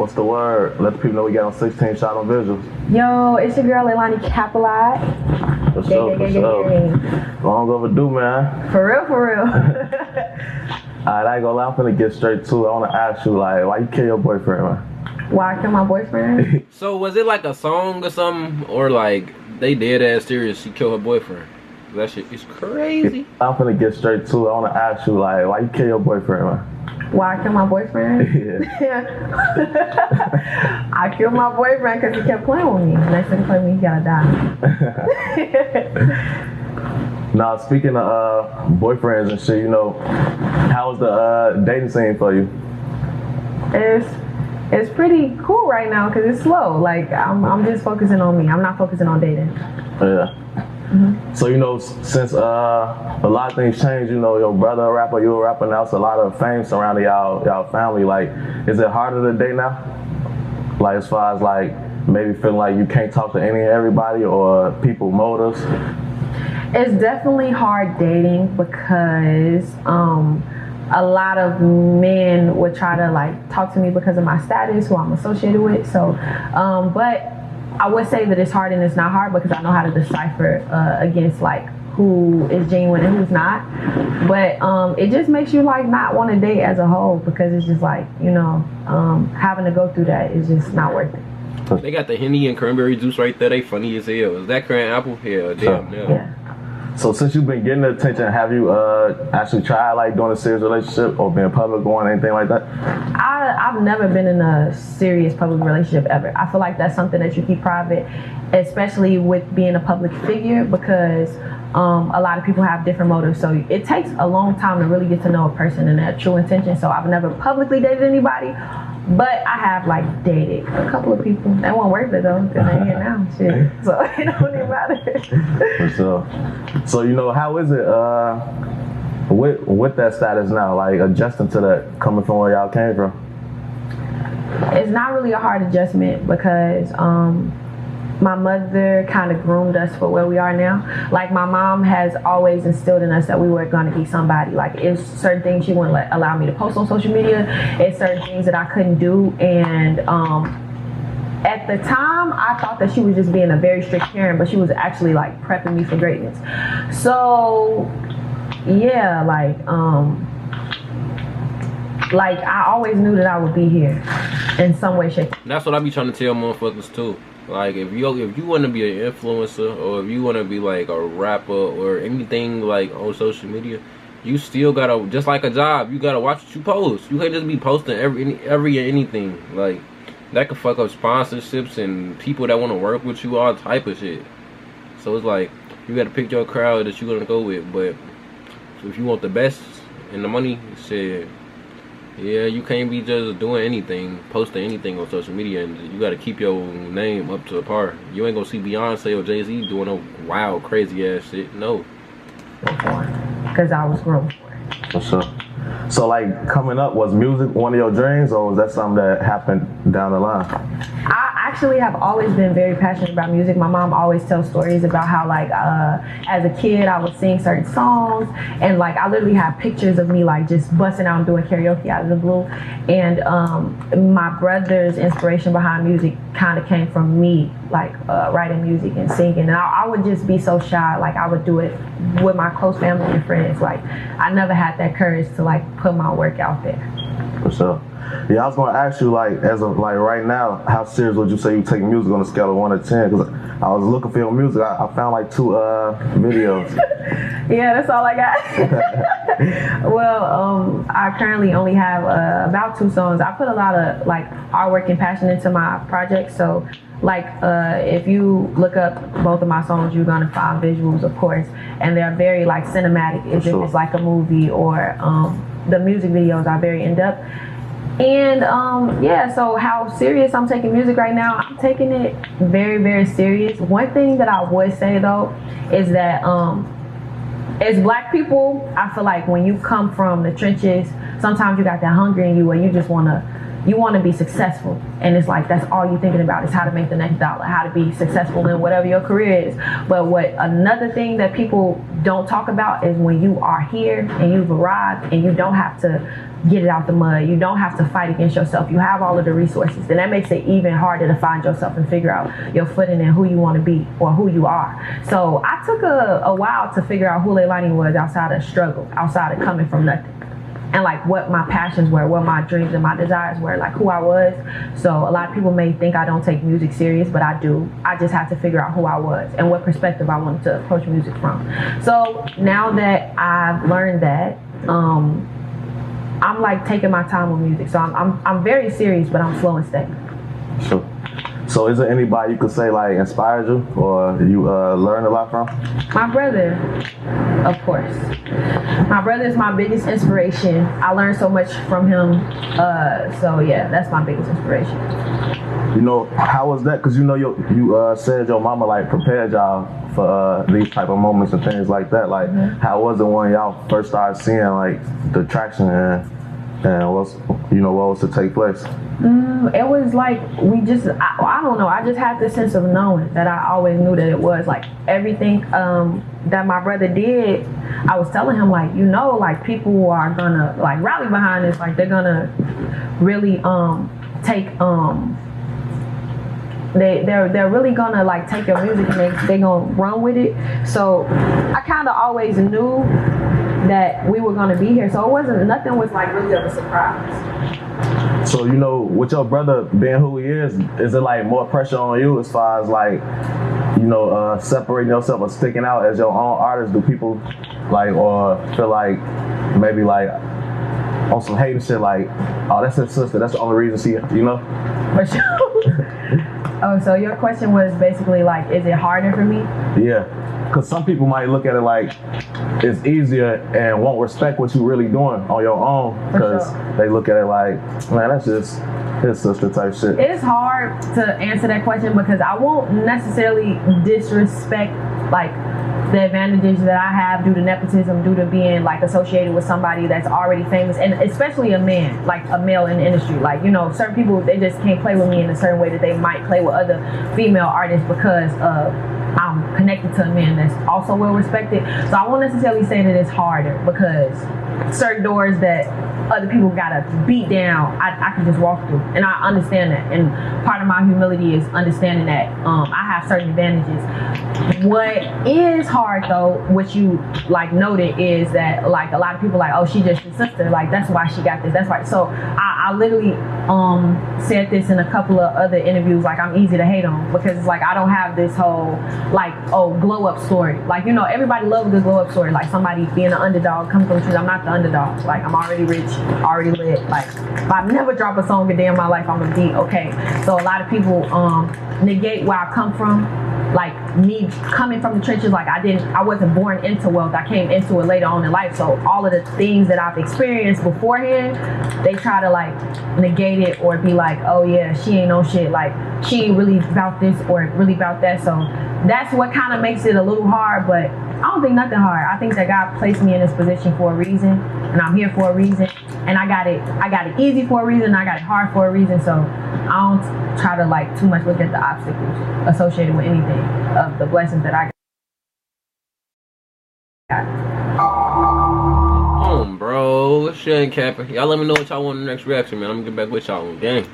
What's the word? Let the people know we got on 16 shot on visuals. Yo, it's your girl Leilani Capilot. For sure, for sure. Long overdue, man. For real, for real. Alright, I ain't gonna lie, I'm finna get straight to it. I wanna ask you, like, why you kill your boyfriend, man? Why I kill my boyfriend? So was it like a song or something, or like they dead ass serious? She killed her boyfriend. That shit is crazy. I'm finna get straight to it. I wanna ask you, like, why you kill your boyfriend, man? Why I kill my boyfriend? Yeah. I killed my boyfriend because he kept playing with me. Next thing he played with me, he gotta die. Now, speaking of boyfriends and shit, you know, how's the dating scene for you? It's pretty cool right now because it's slow. Like I'm just focusing on me. I'm not focusing on dating. Yeah. Mm-hmm. So, you know, since a lot of things change, you know, your brother a rapper, you a rapper now, so a lot of fame surrounding y'all family. Like, is it harder to date now? Like, as far as like maybe feeling like you can't talk to everybody or people motives? It's definitely hard dating because a lot of men would try to like talk to me because of my status, who I'm associated with. So, but I would say that it's hard and it's not hard because I know how to decipher against like who is genuine and who's not. But it just makes you like not want to date as a whole because it's just like, you know, having to go through that is just not worth it. They got the Henny and cranberry juice right there. They funny as hell. Is that cran apple? Yeah, damn. Yeah. So since you've been getting the attention, have you actually tried like doing a serious relationship or being public or anything like that? I've never been in a serious public relationship ever. I feel like that's something that you keep private, especially with being a public figure because a lot of people have different motives. So it takes a long time to really get to know a person and their true intention. So I've never publicly dated anybody, but I have like dated a couple of people. That won't work it though, because they're here now. Shit. So it don't even matter. For sure. So, you know, how is it with that status now, like adjusting to that coming from where y'all came from? It's not really a hard adjustment because my mother kind of groomed us for where we are now. Like my mom has always instilled in us that we were going to be somebody. Like it's certain things she wouldn't allow me to post on social media. It's certain things that I couldn't do. And at the time, I thought that she was just being a very strict parent, but she was actually like prepping me for greatness. So yeah, like I always knew that I would be here in some way, shape. That's what I be trying to tell motherfuckers too. Like if you want to be an influencer or if you want to be like a rapper or anything like on social media, you still gotta, just like a job, you gotta watch what you post. You can't just be posting every anything. Like that could fuck up sponsorships and people that want to work with you, all type of shit. So it's like you gotta pick your crowd that you're gonna go with. But if you want the best and the money, shit, yeah, you can't be just doing anything, posting anything on social media, and you gotta keep your name up to par. You ain't gonna see Beyonce or Jay-Z doing no wild, crazy ass shit. No. Because I was grown for it. For sure. So like coming up, was music one of your dreams or was that something that happened down the line? I actually have always been very passionate about music. My mom always tells stories about how like as a kid I would sing certain songs and like I literally have pictures of me like just busting out and doing karaoke out of the blue. And my brother's inspiration behind music kind of came from me like writing music and singing. And I would just be so shy, like I would do it with my close family and friends. Like I never had that courage to like put my work out there. For sure. Yeah, I was gonna ask you like as of like right now, how serious would you say you take music on a scale of 1 to 10? Because I was looking for your music, I found like 2 videos. Yeah, that's all I got. Well, I currently only have about 2 songs. I put a lot of like hard work and passion into my project. So like if you look up both of my songs, you're gonna find visuals, of course, and they're very like cinematic, as if it's like a movie, or the music videos are very in-depth. And yeah, so how serious I'm taking music right now, I'm taking it very, very serious. One thing that I would say though is that as Black people, I feel like when you come from the trenches, sometimes you got that hunger in you where you just want to you want to be successful, and it's like that's all you're thinking about is how to make the next dollar, how to be successful in whatever your career is. But what another thing that people don't talk about is when you are here and you've arrived and you don't have to get it out the mud, you don't have to fight against yourself, you have all of the resources, then that makes it even harder to find yourself and figure out your footing and who you want to be or who you are. So I took a while to figure out who Leilani was outside of struggle, outside of coming from nothing, and like what my passions were, what my dreams and my desires were, like who I was. So a lot of people may think I don't take music serious, but I do. I just had to figure out who I was and what perspective I wanted to approach music from. So now that I've learned that, I'm like taking my time with music. So I'm very serious, but I'm slow and steady. Sure. So is there anybody you could say like inspired you or you learned a lot from? My brother, of course. My brother is my biggest inspiration. I learned so much from him. So yeah, that's my biggest inspiration. You know, how was that? Because you know, you said your mama like prepared y'all for these type of moments and things like that. Like, how was it when y'all first started seeing like the traction and what's, you know, what was to take place? It was like I don't know. I just had this sense of knowing that I always knew that it was like everything that my brother did. I was telling him like, you know, like people are gonna like rally behind this. Like they're gonna really take they're really gonna like take your music and they gonna run with it. So I kind of always knew that we were gonna be here. So nothing was like really of a surprise. So, you know, with your brother being who he is it like more pressure on you as far as like, you know, separating yourself or sticking out as your own artist? Do people like, or feel like maybe like on some hating shit like, oh, that's his sister, that's the only reason she, you know? For sure. Oh, so your question was basically like, is it harder for me? Yeah. Because some people might look at it like it's easier and won't respect what you're really doing on your own because they look at it like, man, that's just his sister type shit. It's hard to answer that question because I won't necessarily disrespect like the advantages that I have due to nepotism, due to being like associated with somebody that's already famous, and especially a man, like a male in the industry. Like, you know, certain people, they just can't play with me in a certain way that they might play with other female artists because I'm connected to a man that's also well respected. So I won't necessarily say that it's harder because certain doors that other people gotta beat down, I can just walk through, and I understand that. And part of my humility is understanding that I have certain advantages. What is hard though, which you like noted, is that like a lot of people like, oh, she just your sister, like that's why she got this, that's why. So I literally said this in a couple of other interviews, like I'm easy to hate on because it's like I don't have this whole like, oh, glow up story. Like, you know, everybody loves a good glow up story, like somebody being an underdog, coming from the truth. I'm not the underdog. Like I'm already rich, already lit. Like if I never drop a song a day in my life, I'm gonna be okay. So a lot of people negate where I come from. Like me coming from the trenches, like I wasn't born into wealth. I came into it later on in life. So all of the things that I've experienced beforehand, they try to like negate it or be like, oh yeah, she ain't no shit. Like she ain't really about this or really about that. So that's what kind of makes it a little hard, but I don't think nothing hard. I think that God placed me in this position for a reason, and I'm here for a reason, and I got it easy for a reason, I got it hard for a reason. So I don't try to like too much look at the obstacles associated with anything of the blessings that I got. Bro, shit ain't capping. Y'all let me know what y'all want in the next reaction, man. I'm gonna get back with y'all on game.